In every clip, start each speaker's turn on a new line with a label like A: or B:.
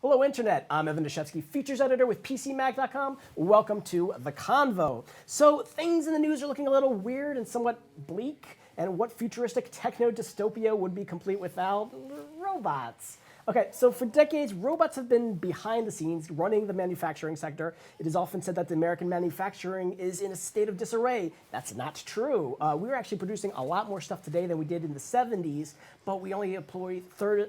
A: Hello, Internet. I'm Evan Dashevsky, features editor with PCMag.com. Welcome to The Convo. So things in the news are looking a little weird and somewhat bleak. And what futuristic techno-dystopia would be complete without robots? Okay, so for decades, robots have been behind the scenes running the manufacturing sector. It is often said that the American manufacturing is in a state of disarray. That's not true. We're actually producing a lot more stuff today than we did in the 70s, but we only employ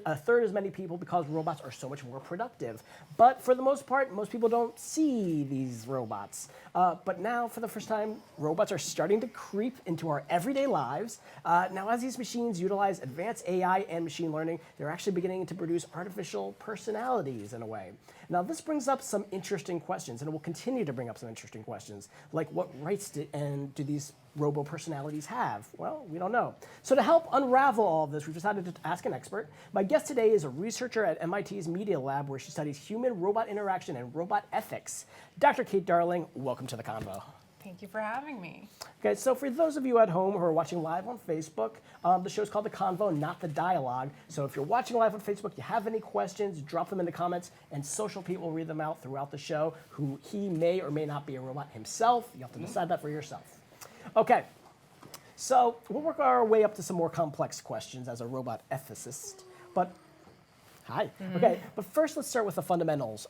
A: a third as many people because robots are so much more productive. But for the most part, most people don't see these robots. But now, for the first time, robots are starting to creep into our everyday lives. Now, as these machines utilize advanced AI and machine learning, they're actually beginning to produce artificial personalities in a way. Now, this brings up some interesting questions, and it will continue to bring up some interesting questions, like what rights do these robo-personalities have? Well, we don't know. So to help unravel all of this, we've decided to ask an expert. My guest today is a researcher at MIT's Media Lab, where she studies human-robot interaction and robot ethics. Dr. Kate Darling, welcome to The Convo.
B: Thank you for having me.
A: Okay, so for those of you at home who are watching live on Facebook, the show's called The Convo, not The Dialogue. So if you're watching live on Facebook, you have any questions, drop them in the comments, and Social Pete will read them out throughout the show, who he may or may not be a robot himself. You have to decide that for yourself. Okay, so we'll work our way up to some more complex questions as a robot ethicist. But, hi. Okay, but first let's start with the fundamentals.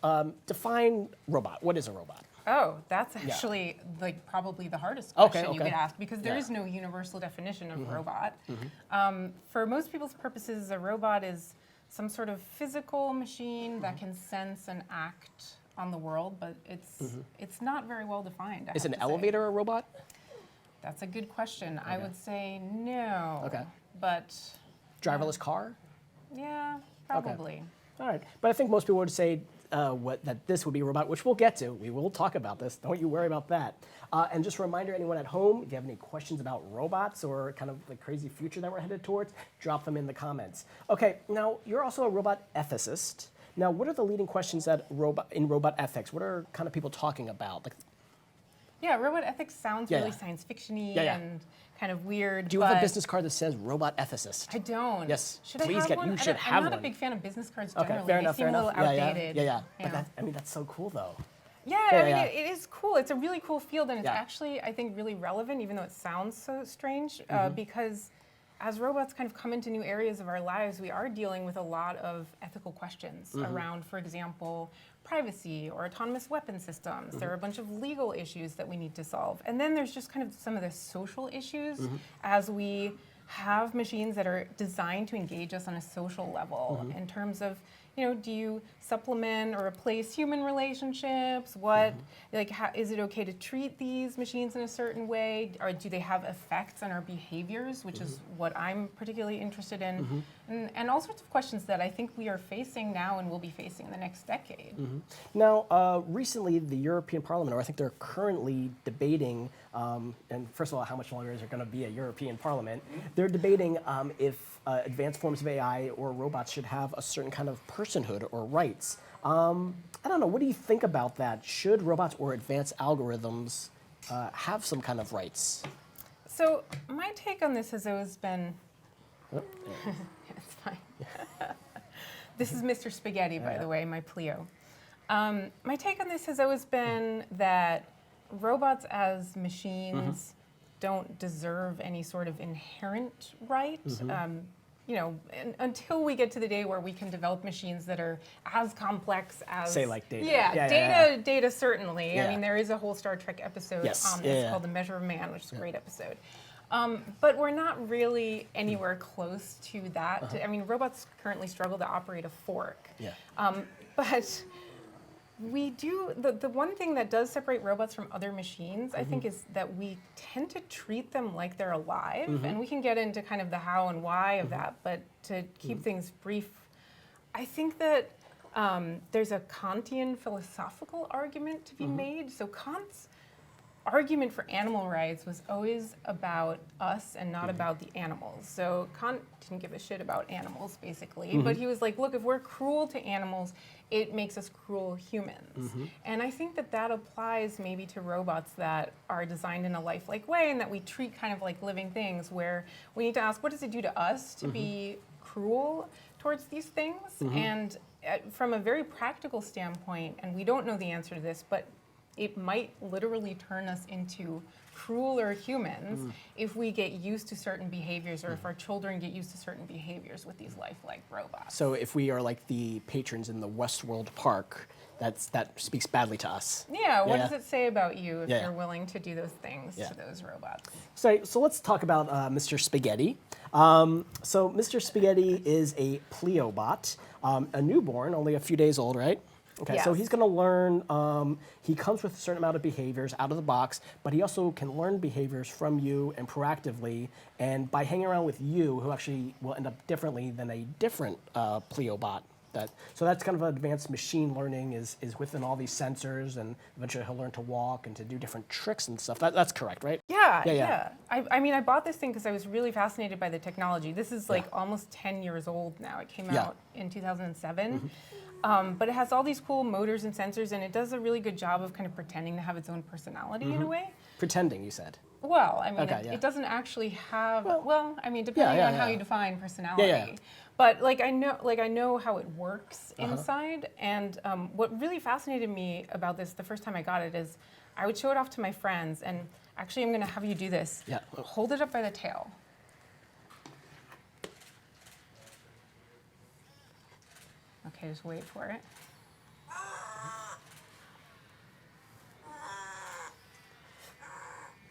A: Define robot. What is a robot?
B: Oh, that's actually like probably the hardest question you could ask, because there is no universal definition of robot. For most people's purposes, a robot is some sort of physical machine that can sense and act on the world, but it's not very well defined.
A: Is an elevator a robot?
B: That's a good question. I would say no.
A: Okay.
B: But
A: driverless car?
B: Yeah, probably.
A: Okay. All right, but I think most people would say that this would be a robot, which we'll get to. We will talk about this. Don't you worry about that. And just a reminder, anyone at home, if you have any questions about robots or kind of the crazy future that we're headed towards, drop them in the comments. Okay, now you're also a robot ethicist. Now, what are the leading questions in robot ethics? What are kind of people talking about?
B: Yeah, robot ethics sounds really science fiction-y and kind of weird.
A: Do you have a business card that says robot ethicist?
B: I don't.
A: Yes,
B: should
A: please
B: I have
A: get.
B: one?
A: You should have one.
B: I'm not a big fan of business cards generally.
A: Okay, fair enough.
B: They seem a little outdated.
A: Yeah. But that's so cool though.
B: Yeah, I mean, it is cool. It's a really cool field, and it's actually, I think, really relevant, even though it sounds so strange, because as robots kind of come into new areas of our lives, we are dealing with a lot of ethical questions around, for example, privacy or autonomous weapon systems. There are a bunch of legal issues that we need to solve. And then there's just kind of some of the social issues as we have machines that are designed to engage us on a social level in terms of, do you supplement or replace human relationships? What, is it okay to treat these machines in a certain way? Or do they have effects on our behaviors, which is what I'm particularly interested in? And all sorts of questions that I think we are facing now and will be facing in the next decade.
A: Now, recently the European Parliament, or I think they're currently debating, and first of all, how much longer is there going to be a European Parliament? They're debating if advanced forms of AI or robots should have a certain kind of personhood or rights. I don't know, what do you think about that? Should robots or advanced algorithms have some kind of rights?
B: So my take on this has always been, it's fine. This is Mr. Spaghetti, by the way, my Pleo. My take on this has always been that robots as machines don't deserve any sort of inherent right. Until we get to the day where we can develop machines that are as complex as...
A: Say like data.
B: Data certainly.
A: Yeah.
B: I mean, there is a whole Star Trek episode on this called The Measure of Man, which is a great episode. But we're not really anywhere close to that. I mean, robots currently struggle to operate a fork. But we do, the one thing that does separate robots from other machines, I think, is that we tend to treat them like they're alive. And we can get into kind of the how and why of that, but to keep things brief, I think that there's a Kantian philosophical argument to be made. So Kant's argument for animal rights was always about us and not about the animals. So Kant didn't give a shit about animals, basically, but he was like, look, if we're cruel to animals, it makes us cruel humans. And I think that that applies maybe to robots that are designed in a lifelike way and that we treat kind of like living things, where we need to ask, what does it do to us to be cruel towards these things? And from a very practical standpoint, and we don't know the answer to this, but it might literally turn us into crueler humans if we get used to certain behaviors, or if our children get used to certain behaviors with these lifelike robots.
A: So if we are like the patrons in the Westworld park, that speaks badly to us.
B: Yeah, what does it say about you if you're willing to do those things to those robots?
A: So let's talk about Mr. Spaghetti. So Mr. Spaghetti is a Pleobot, a newborn, only a few days old, right? Okay, so he's going to learn, he comes with a certain amount of behaviors out of the box, but he also can learn behaviors from you and proactively, and by hanging around with you, he'll actually will end up differently than a different Pleobot. So that's kind of advanced machine learning is within all these sensors, and eventually he'll learn to walk and to do different tricks and stuff. That's correct, right?
B: Yeah. I mean, I bought this thing because I was really fascinated by the technology. This is like almost 10 years old now. It came out in 2007. But it has all these cool motors and sensors, and it does a really good job of kind of pretending to have its own personality in a way.
A: Pretending, you said.
B: Well, I mean, it doesn't actually have. Well, I mean, depending on how you define personality. But like I know how it works inside, and what really fascinated me about this the first time I got it is I would show it off to my friends, and actually I'm going to have you do this.
A: Yeah.
B: Hold it up by the tail. Okay, just wait for it.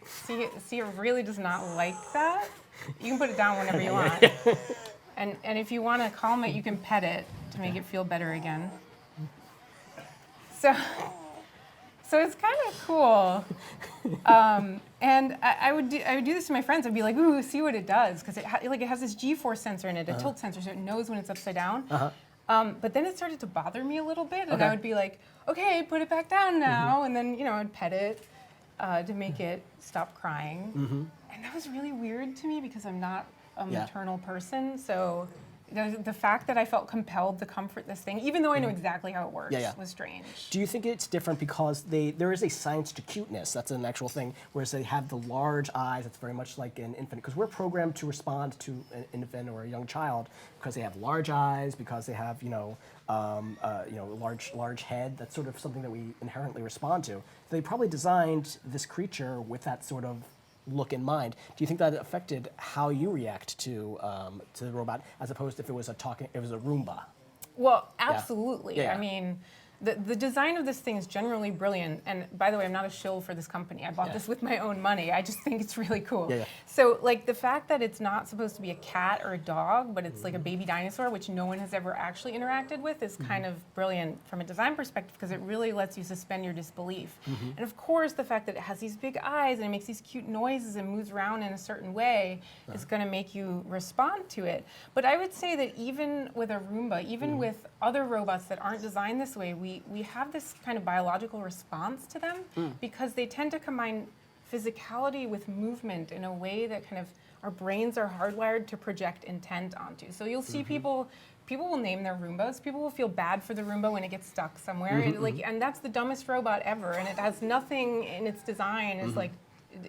B: See, it really does not like that. You can put it down whenever you want. And if you want to calm it, you can pet it to make it feel better again. So it's kind of cool. And I would do this to my friends. I'd be like, ooh, see what it does, because it has this G-force sensor in it, a tilt sensor, so it knows when it's upside down. But then it started to bother me a little bit, and I would be like, okay, put it back down now, and then I'd pet it to make it stop crying. And that was really weird to me because I'm not a maternal person, so the fact that I felt compelled to comfort this thing, even though I know exactly how it works, was strange.
A: Do you think it's different because there is a science to cuteness? That's an actual thing, whereas they have the large eyes. It's very much like an infant, because we're programmed to respond to an infant or a young child because they have large eyes, because they have large head. That's sort of something that we inherently respond to. They probably designed this creature with that sort of look in mind. Do you think that affected how you react to the robot, as opposed to if it was a Roomba?
B: Well, absolutely. I mean, the design of this thing is generally brilliant. And by the way, I'm not a shill for this company. I bought this with my own money. I just think it's really cool. So like the fact that it's not supposed to be a cat or a dog, but it's like a baby dinosaur, which no one has ever actually interacted with, is kind of brilliant from a design perspective, because it really lets you suspend your disbelief. And of course, the fact that it has these big eyes and it makes these cute noises and moves around in a certain way is going to make you respond to it. But I would say that even with a Roomba, even with other robots that aren't designed this way, we have this kind of biological response to them because they tend to combine physicality with movement in a way that kind of our brains are hardwired to project intent onto. So you'll see people will name their Roombas. People will feel bad for the Roomba when it gets stuck somewhere. And that's the dumbest robot ever, and it has nothing in its design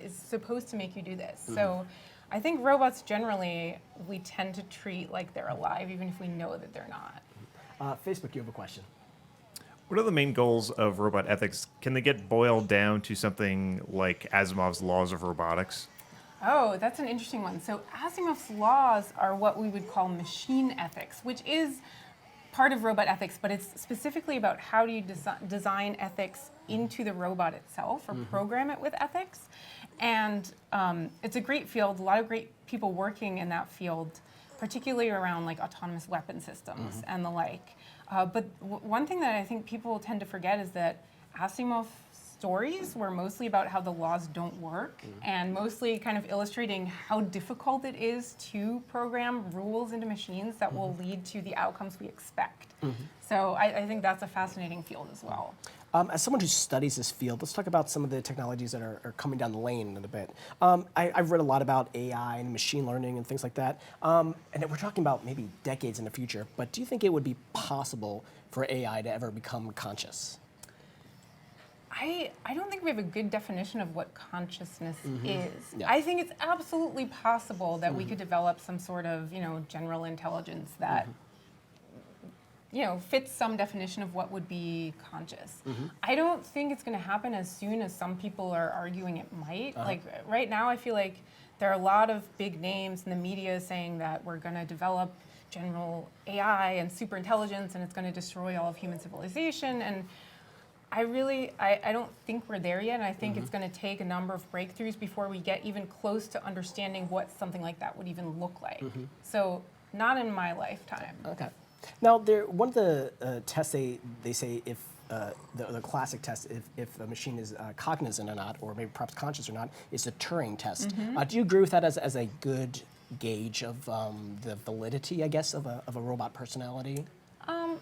B: is supposed to make you do this. So I think robots generally, we tend to treat like they're alive, even if we know that they're not.
A: Facebook, you have a question.
C: What are the main goals of robot ethics? Can they get boiled down to something like Asimov's laws of robotics?
B: Oh, that's an interesting one. So Asimov's laws are what we would call machine ethics, which is part of robot ethics, but it's specifically about how do you design ethics into the robot itself, or program it with ethics. And it's a great field, a lot of great people working in that field, particularly around like autonomous weapon systems and the like. But one thing that I think people tend to forget is that Asimov stories were mostly about how the laws don't work, and mostly kind of illustrating how difficult it is to program rules into machines that will lead to the outcomes we expect. So I think that's a fascinating field as well.
A: As someone who studies this field, let's talk about some of the technologies that are coming down the lane in a bit. I've read a lot about AI and machine learning and things like that. And we're talking about maybe decades in the future, but do you think it would be possible for AI to ever become conscious?
B: I don't think we have a good definition of what consciousness is. I think it's absolutely possible that we could develop some sort of, general intelligence that fits some definition of what would be conscious. I don't think it's going to happen as soon as some people are arguing it might. Like right now, I feel like there are a lot of big names in the media saying that we're going to develop general AI and super intelligence and it's going to destroy all of human civilization. And I don't think we're there yet. And I think it's going to take a number of breakthroughs before we get even close to understanding what something like that would even look like. So not in my lifetime.
A: Okay. Now, one of the tests they say if the classic test if a machine is cognizant or not, or maybe perhaps conscious or not, is the Turing Test. Do you agree with that as a good gauge of the validity, I guess, of a robot personality?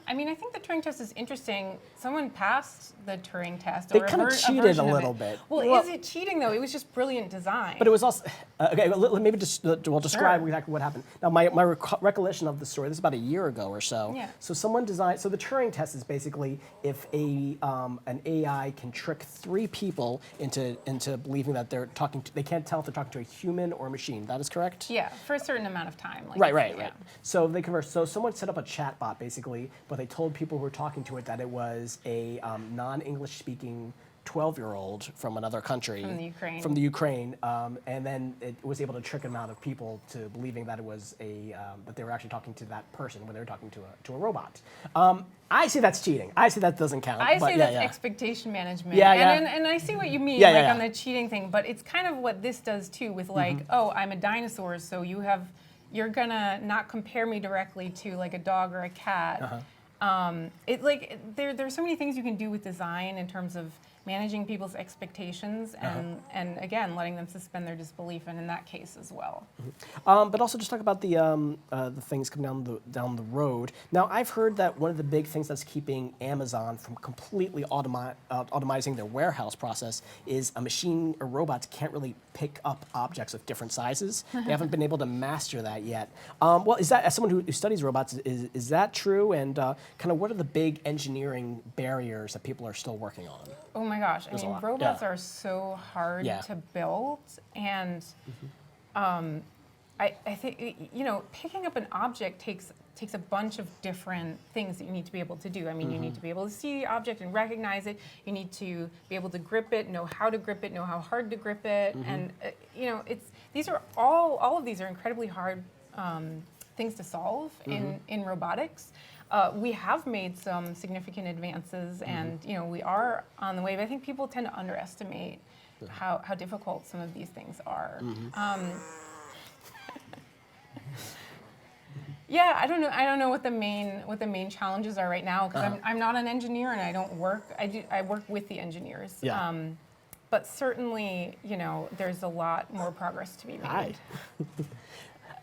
B: I mean, I think the Turing Test is interesting. Someone passed the Turing Test.
A: They kind of cheated a little bit.
B: Well, is it cheating, though? It was just brilliant design.
A: But it was also, okay, maybe just, we'll describe exactly what happened. Now, my recollection of the story, this is about a year ago or so.
B: Yeah.
A: So someone designed, so the Turing Test is basically if an AI can trick 3 people into believing that they're talking to, they can't tell if they're talking to a human or a machine. That is correct?
B: Yeah, for a certain amount of time.
A: Right. So they converse. So someone set up a chat bot, basically, but they told people who were talking to it that it was a non-English speaking 12-year-old from another country. From the Ukraine. And then it was able to trick an amount of people to believing that it was that they were actually talking to that person when they were talking to a robot. I say that's cheating. I say that doesn't count.
B: I say that's expectation management.
A: Yeah.
B: And I see what you mean, on the cheating thing, but it's kind of what this does too with oh, I'm a dinosaur, so you're gonna not compare me directly to like a dog or a cat. There's so many things you can do with design in terms of managing people's expectations and again letting them suspend their disbelief, and in that case as well.
A: But also just talk about the things coming down the road. Now I've heard that one of the big things that's keeping Amazon from completely automizing their warehouse process is a machine or robots can't really pick up objects of different sizes. They haven't been able to master that yet. Well, is that, as someone who studies robots, is that true? And kind of what are the big engineering barriers that people are still working on?
B: Oh my gosh, I mean, robots are so hard to build, and I think, picking up an object takes a bunch of different things that you need to be able to do. I mean, you need to be able to see the object and recognize it. You need to be able to grip it, know how to grip it, know how hard to grip it, and all of these are incredibly hard things to solve in robotics. We have made some significant advances, and we are on the way. But I think people tend to underestimate how difficult some of these things are. Yeah, I don't know what the main challenges are right now, because I'm not an engineer and I don't work. I work with the engineers. Yeah. But certainly, there's a lot more progress to be made.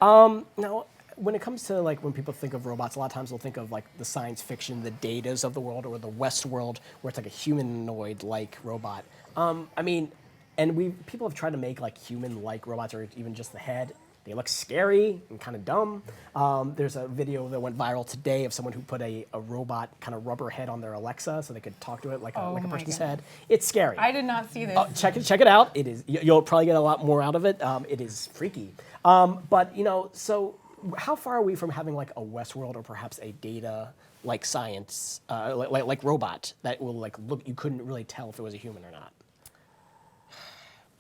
A: Now, when it comes to when people think of robots, a lot of times they'll think of the science fiction, the Datas of the world, or the West world, where it's like a humanoid-like robot. I mean, and people have tried to make human-like robots, or even just the head. They look scary and kind of dumb. There's a video that went viral today of someone who put a robot kind of rubber head on their Alexa so they could talk to it like a person's head. It's scary.
B: I did not see this.
A: Check it out. It is. You'll probably get a lot more out of it. It is freaky. But so how far are we from having a Westworld or perhaps a Data like science, like robot that will look? You couldn't really tell if it was a human or not.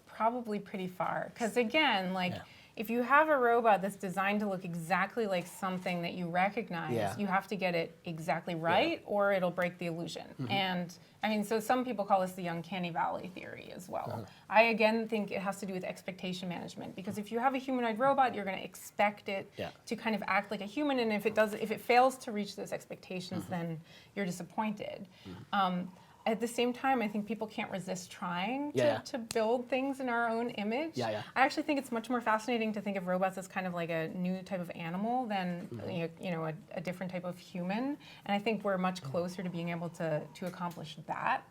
B: Probably pretty far, because again, if you have a robot that's designed to look exactly like something that you recognize, you have to get it exactly right, or it'll break the illusion. And I mean, so some people call this the Uncanny Valley theory as well. I again think it has to do with expectation management, because if you have a humanoid robot, you're going to expect it to kind of act like a human, and if it fails to reach those expectations, then you're disappointed. At the same time, I think people can't resist trying to build things in our own image. I actually think it's much more fascinating to think of robots as kind of like a new type of animal than a different type of human. And I think we're much closer to being able to accomplish that.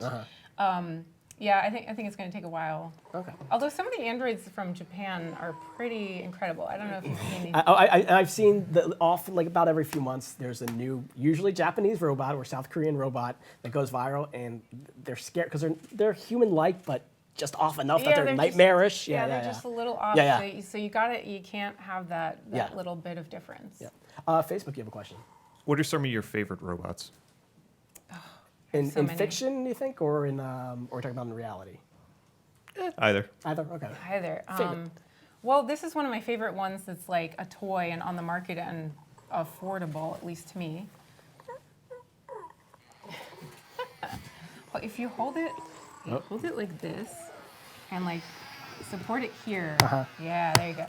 B: I think it's going to take a while. Okay. Although some of the androids from Japan are pretty incredible. I don't know if you've seen these.
A: I've seen often about every few months there's a new, usually Japanese robot or South Korean robot that goes viral, and they're scared because they're human-like, but just off enough that they're nightmarish.
B: They're just a little off. So you can't have that little bit of difference.
A: Facebook, you have a question.
C: What are some of your favorite robots?
A: In
B: So many.
A: fiction, you think, or in or talking about in reality?
C: Either.
A: Either. Okay.
B: Either.
A: Favorite.
B: Well, this is one of my favorite ones that's like a toy and on the market and affordable, at least to me. Well, if you hold it, hold it like this and like support it here. Yeah, there you go.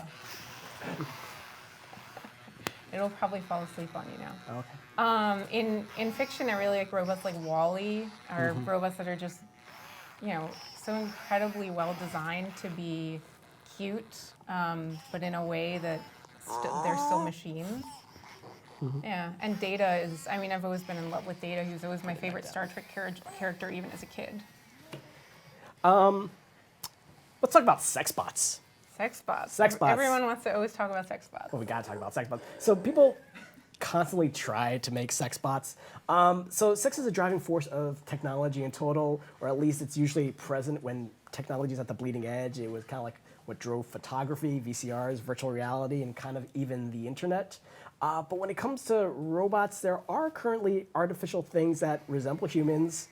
B: It'll probably fall asleep on you now.
A: Okay.
B: In fiction, I really like robots like Wall-E, or robots that are just, so incredibly well designed to be cute, but in a way that they're still machines. Yeah, and Data is, I've always been in love with Data. He was always my favorite Star Trek character, even as a kid.
A: Let's talk about sex bots.
B: Sex bots.
A: Sex bots.
B: Everyone wants to always talk about sex bots.
A: Well, we gotta talk about sex bots. So people constantly try to make sex bots. So sex is a driving force of technology in total, or at least it's usually present when technology is at the bleeding edge. It was kind of like what drove photography, VCRs, virtual reality, and kind of even the internet. But when it comes to robots, there are currently artificial things that resemble humans,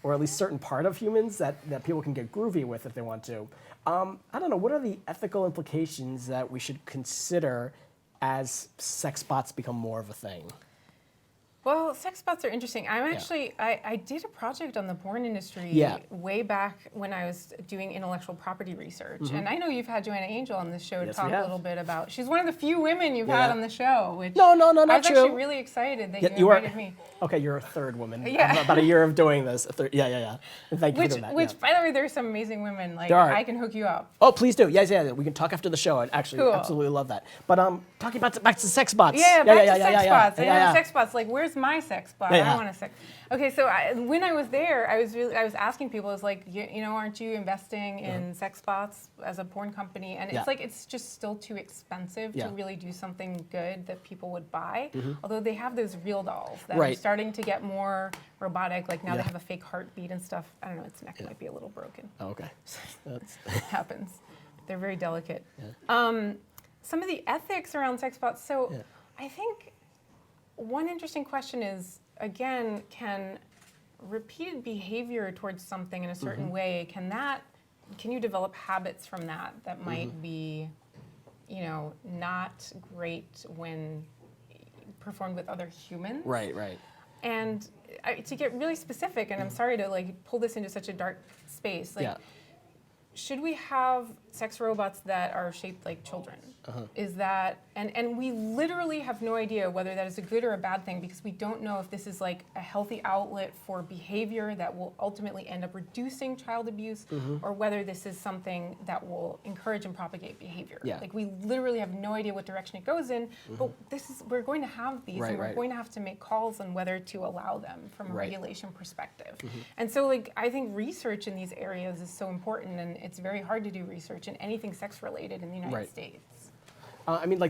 A: or at least certain part of humans that people can get groovy with if they want to. I don't know, what are the ethical implications that we should consider as sex bots become more of a thing?
B: Well, sex bots are interesting. I did a project on the porn industry way back when I was doing intellectual property research. And I know you've had Joanna Angel on this show to talk a little bit about, she's one of the few women you've had on the show, which
A: not
B: I was
A: true.
B: actually really excited that you invited me.
A: Okay, you're a third woman.
B: Yeah.
A: About a year of doing this. Yeah. And thank you for doing that.
B: Which, by the way, there's some amazing women. Like,
A: There are.
B: I can hook you up.
A: Oh, please do. Yeah. We can talk after the show. I'd actually
B: Cool.
A: absolutely love that. But talking about back to sex bots.
B: Yeah, back to sex bots.
A: Yeah.
B: Sex bots. Like, where's my sex bot?
A: Yeah.
B: I want a sex. Okay, so when I was there, I was asking people, I was like, aren't you investing in sex bots as a porn company? And it's like, it's just still too expensive to really do something good that people would buy. Although they have those real dolls that are starting to get more robotic. Like now they have a fake heartbeat and stuff. I don't know, its neck might be a little broken.
A: Oh, okay. That's
B: Happens. They're very delicate. Some of the ethics around sex bots. So I think one interesting question is, again, can repeated behavior towards something in a certain way, can you develop habits from that might be, not great when performed with other humans?
A: right.
B: And to get really specific, and I'm sorry to pull this into such a dark space, should we have sex robots that are shaped like children? Is that, and we literally have no idea whether that is a good or a bad thing, because we don't know if this is like a healthy outlet for behavior that will ultimately end up reducing child abuse, or whether this is something that will encourage and propagate behavior. Like, we literally have no idea what direction it goes in, but we're going to have these, and we're going to have to make calls on whether to allow them from a regulation perspective. And so I think research in these areas is so important, and it's very hard to do research in anything sex related in the United States.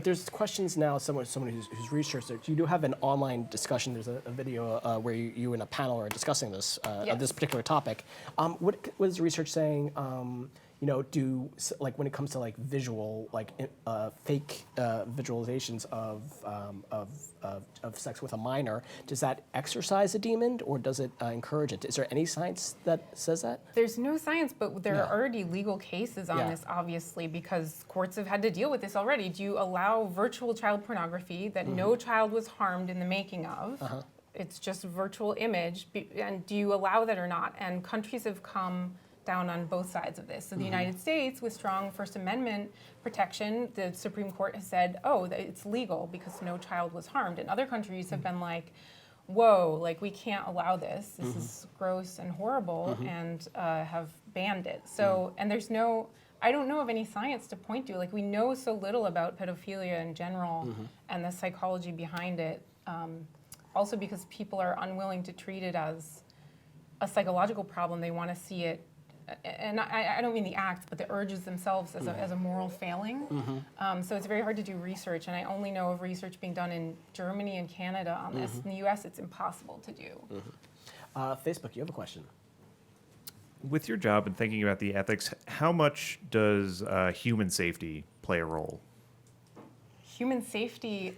A: There's questions now. Someone who's researched it. You do have an online discussion. There's a video where you and a panel are discussing this this particular topic. What is the research saying? When it comes to visual, fake visualizations of sex with a minor, does that exercise a demon or does it encourage it? Is there any science that says that?
B: There's no science, but there are already legal cases on this, obviously, because courts have had to deal with this already. Do you allow virtual child pornography that no child was harmed in the making of? It's just virtual image, and do you allow that or not? And countries have come down on both sides of this. So the United States, with strong First Amendment protection, the Supreme Court has said, it's legal because no child was harmed. And other countries have been like, whoa, we can't allow this. This is gross and horrible, and have banned it. So, and I don't know of any science to point to. We know so little about pedophilia in general and the psychology behind it. Also because people are unwilling to treat it as a psychological problem. They want to see it, and I don't mean the act, but the urges themselves as a moral failing. So it's very hard to do research, and I only know of research being done in Germany and Canada on this. In the US, it's impossible to do.
A: Facebook, you have a question.
C: With your job and thinking about the ethics, how much does human safety play a role?
B: Human safety,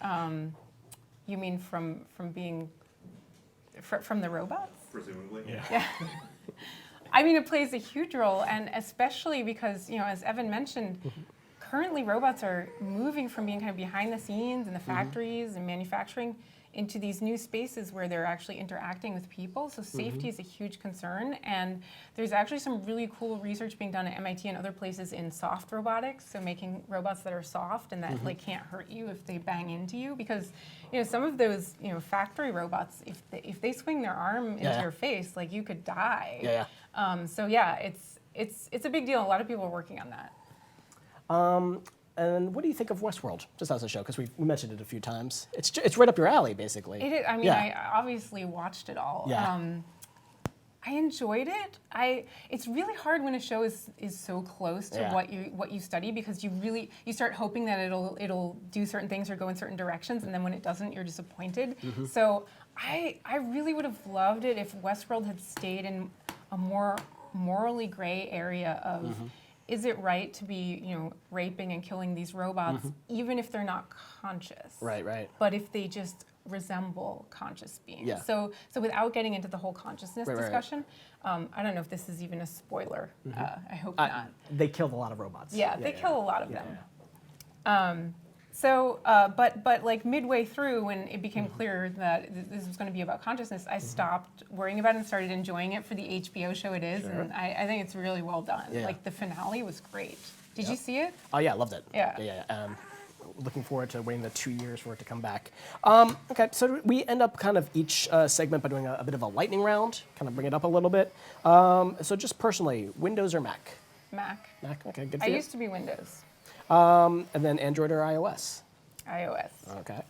B: You mean from being from the robots?
C: Presumably.
B: Yeah. I mean, it plays a huge role, and especially because, as Evan mentioned, currently robots are moving from being kind of behind the scenes in the factories and manufacturing into these new spaces where they're actually interacting with people. So safety is a huge concern, and there's actually some really cool research being done at MIT and other places in soft robotics, so making robots that are soft and that like can't hurt you if they bang into you, because some of those factory robots, if they swing their arm into your face, like you could die. So it's a big deal. A lot of people are working on that.
A: And what do you think of Westworld, just as a show? Because we mentioned it a few times. It's right up your alley, basically.
B: It is. I mean, I obviously watched it all. I enjoyed it. It's really hard when a show is so close to what you study, because you start hoping that it'll do certain things or go in certain directions, and then when it doesn't, you're disappointed. So I really would have loved it if Westworld had stayed in a more morally gray area of. Is it right to be, raping and killing these robots, even if they're not conscious?
A: Right.
B: But if they just resemble conscious beings.
A: Yeah.
B: So without getting into the whole consciousness discussion, I don't know if this is even a spoiler. I hope not.
A: They killed a lot of robots.
B: Yeah, they kill a lot of them. But like midway through, when it became clear that this was going to be about consciousness, I stopped worrying about it and started enjoying it for the HBO show it is, and I think it's really well done. Like the finale was great. Did you see it?
A: Oh yeah, I loved it.
B: Yeah.
A: Looking forward to waiting the 2 years for it to come back. Okay, so we end up kind of each segment by doing a bit of a lightning round, kind of bring it up a little bit. So just personally, Windows or Mac?
B: Mac.
A: Mac, okay, good for
B: I
A: you.
B: used to be Windows.
A: And then Android or iOS?
B: iOS.
A: Okay.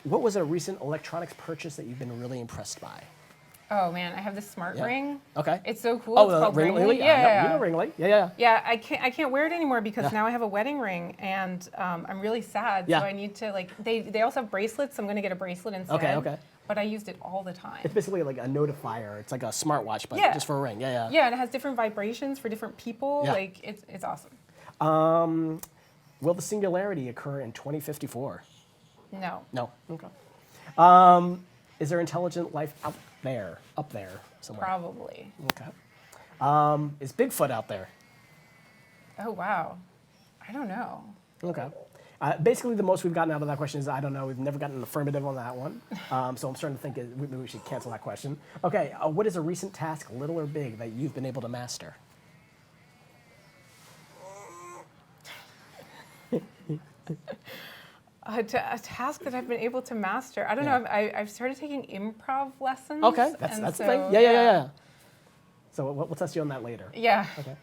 A: What was a recent electronics purchase that you've been really impressed by?
B: Oh man, I have this smart ring.
A: Okay.
B: It's so cool.
A: Oh,
B: it's called
A: Ringly?
B: Yeah.
A: You know Ringly. Yeah.
B: Yeah, I can't wear it anymore because now I have a wedding ring, and I'm really sad.
A: Yeah.
B: So I need to they also have bracelets. So I'm gonna get a bracelet instead.
A: Okay.
B: But I used it all the time.
A: It's basically like a notifier. It's like a smartwatch, but just for a ring. Yeah.
B: Yeah, and it has different vibrations for different people.
A: Yeah.
B: Like it's awesome.
A: Will the singularity occur in 2054?
B: No.
A: No. Okay. Is there intelligent life up there somewhere?
B: Probably.
A: Okay. Is Bigfoot out there?
B: Oh wow. I don't know.
A: Okay. Basically, the most we've gotten out of that question is I don't know. We've never gotten an affirmative on that one. So I'm starting to think maybe we should cancel that question. Okay. What is a recent task, little or big, that you've been able to master?
B: A task that I've been able to master. I don't know. I've started taking improv lessons.
A: Okay, that's the thing. Yeah. So we'll test you on that later.
B: Yeah.
A: Okay.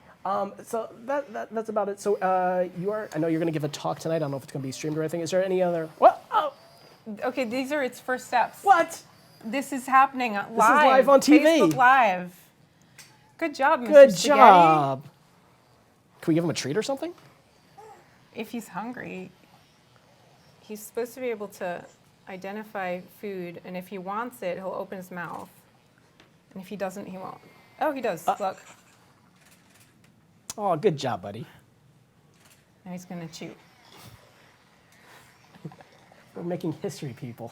A: So that's about it. So I know you're going to give a talk tonight. I don't know if it's going to be streamed or anything. Is there any other? What? Oh.
B: Okay, these are its first steps.
A: What?
B: This is happening live.
A: This is live on TV.
B: Facebook Live. Good job, Mr.
A: Good
B: Spaghetti.
A: job. Can we give him a treat or something?
B: If he's hungry, he's supposed to be able to identify food, and if he wants it, he'll open his mouth. And if he doesn't, he won't. Oh, he does. Look.
A: Oh, good job, buddy.
B: Now he's going to chew.
A: We're making history, people.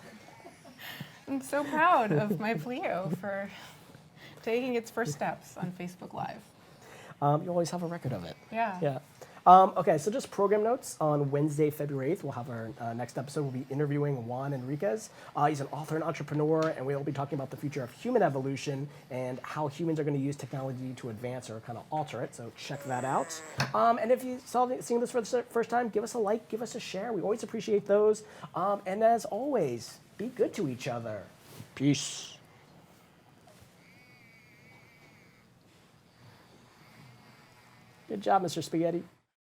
B: I'm so proud of my Pleo for taking its first steps on Facebook Live.
A: You always have a record of it.
B: Yeah.
A: Okay, so just program notes. On Wednesday, February 8th, we'll have our next episode. We'll be interviewing Juan Enriquez. He's an author and entrepreneur, and we'll be talking about the future of human evolution and how humans are going to use technology to advance or kind of alter it. So check that out. And if you seeing this for the first time, give us a like, give us a share. We always appreciate those. And as always, be good to each other. Peace. Good job, Mr. Spaghetti.